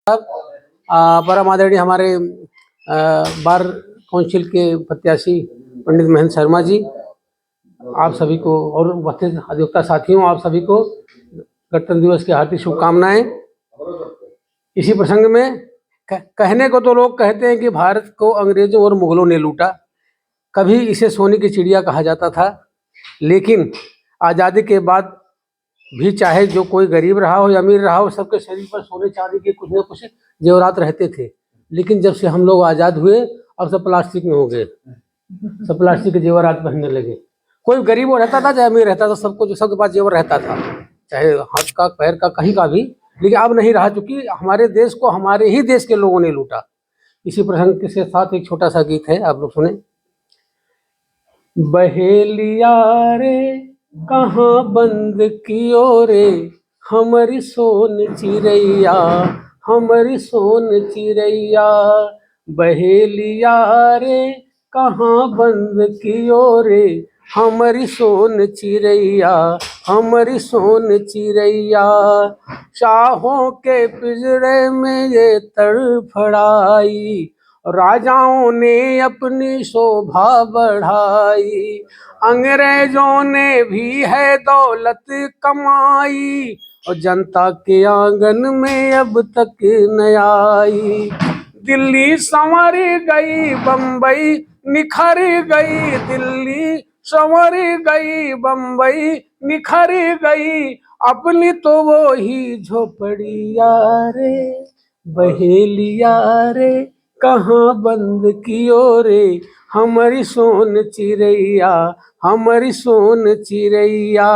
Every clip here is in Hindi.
परम आदरणीय हमारे बार काउंसिल के प्रत्याशी पंडित महेंद्र शर्मा जी, आप सभी को और उपस्थित अधिवक्ता साथियों, आप सभी को गणतंत्र दिवस की हार्दिक शुभकामनाएं। इसी प्रसंग में कहने को तो लोग कहते हैं कि भारत को अंग्रेजों और मुगलों ने लूटा, कभी इसे सोने की चिड़िया कहा जाता था, लेकिन आज़ादी के बाद भी चाहे जो कोई गरीब रहा हो या अमीर रहा हो, सबके शरीर पर सोने चांदी के कुछ न कुछ जेवरात रहते थे। लेकिन जब से हम लोग आज़ाद हुए, अब सब प्लास्टिक में हो गए, सब प्लास्टिक के जेवरात पहनने लगे। कोई गरीब वो रहता था चाहे अमीर रहता था, सबको जो सबके पास जेवर रहता था, चाहे हाथ का, पैर का, कहीं का भी। लेकिन अब नहीं रहा, चूंकि हमारे देश को हमारे ही देश के लोगों ने लूटा। इसी प्रसंग के साथ एक छोटा सा गीत है, आप लोग सुने। बहेलिया रे कहाँ बंद कियो रे, हमारी सोन चिड़ैया, हमारी सोन चिड़ैया। बहेलिया रे कहाँ बंद कियो रे, हमारी सोन चिड़ैया, हमारी सोन चिड़ैया। शाहों के पिंजरे में ये तड़फड़ाई, राजाओं ने अपनी शोभा बढ़ाई, अंग्रेजों ने भी है दौलत कमाई, और जनता के आंगन में अब तक न आई। दिल्ली संवर गई, बम्बई निखर गई, दिल्ली संवर गई, बम्बई निखर गई, अपनी तो वो ही झोपड़िया रे। बहेलिया रे कहाँ बंद कियो रे, हमारी सोन चिड़ैया, हमारी सोन चिड़ैया।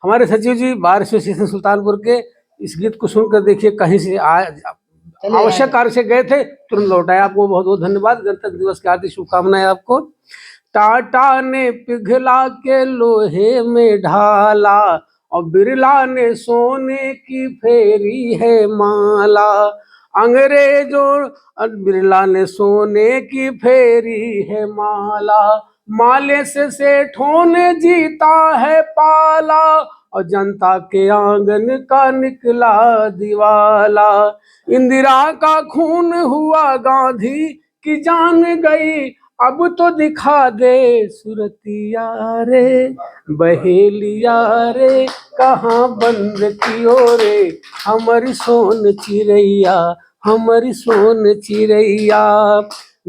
हमारे सचिव जी बार एसोसिएशन सुल्तानपुर के इस गीत को सुनकर देखिए, कहीं से आवश्यक कार्य से गए थे, तुरंत लौट आए। आपको बहुत बहुत धन्यवाद। गणतंत्र दिवस की हार्दिक शुभकामनाएं आपको। टाटा ने पिघला के लोहे में ढाला, और बिरला ने सोने की फेरी है माला। अंग्रेजों बिरला ने सोने की फेरी है माला, माले से सेठों ने जीता है पाला, और जनता के आंगन का निकला दिवाला। इंदिरा का खून हुआ, गांधी की जान गई, अब तो दिखा दे सुरतिया रे। बहेलिया रे कहाँ बंद कियो रे, हमारी सोन चिड़ैया, हमारी सोन चिड़ैया।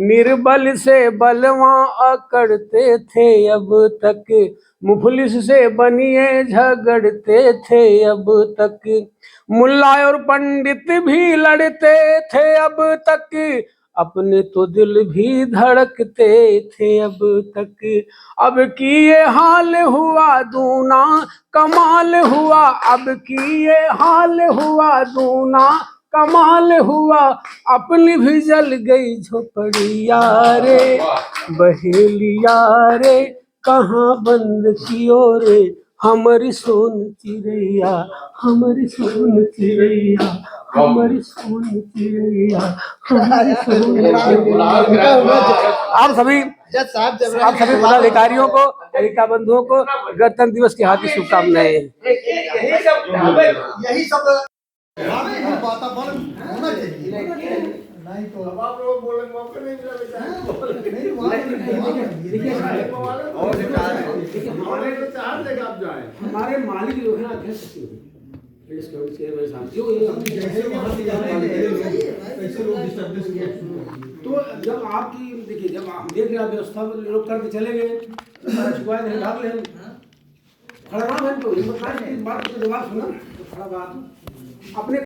निर्बल से बलवां अकड़ते थे अब तक, मुफलिस से बनिए झगड़ते थे अब तक, मुल्ला और पंडित भी लड़ते थे अब तक, अपने तो दिल भी धड़कते थे अब तक। अब की ये हाल हुआ दूना कमाल हुआ, अब की ये हाल हुआ दूना कमाल हुआ, अपनी भी जल गई झोपड़िया रे। बहेलिया रे कहाँ बंद कियो रे, हमारी सोन चिड़ैया, हमारी सोन चिड़ैया, हमारी सोन चिड़ैया, हमारी सोन चिड़ैया। आप सभी पदाधिकारियों को, अधिकारी बंधुओं को गणतंत्र दिवस की हार्दिक शुभकामनाएं। यही सब वातावरण होना चाहिए, नहीं तो अब आप लोग बोलेंगे मौका नहीं मिला बेटा। हमारे तो चार जगह आप जाए, हमारे मालिक जो है ना अध्यक्ष तो जब आपकी देखिए, जब आप देख रहे व्यवस्था में लोग करके चले गए, भाग ले खड़ा है तो बात जवाब सुना, खड़ा बात अपने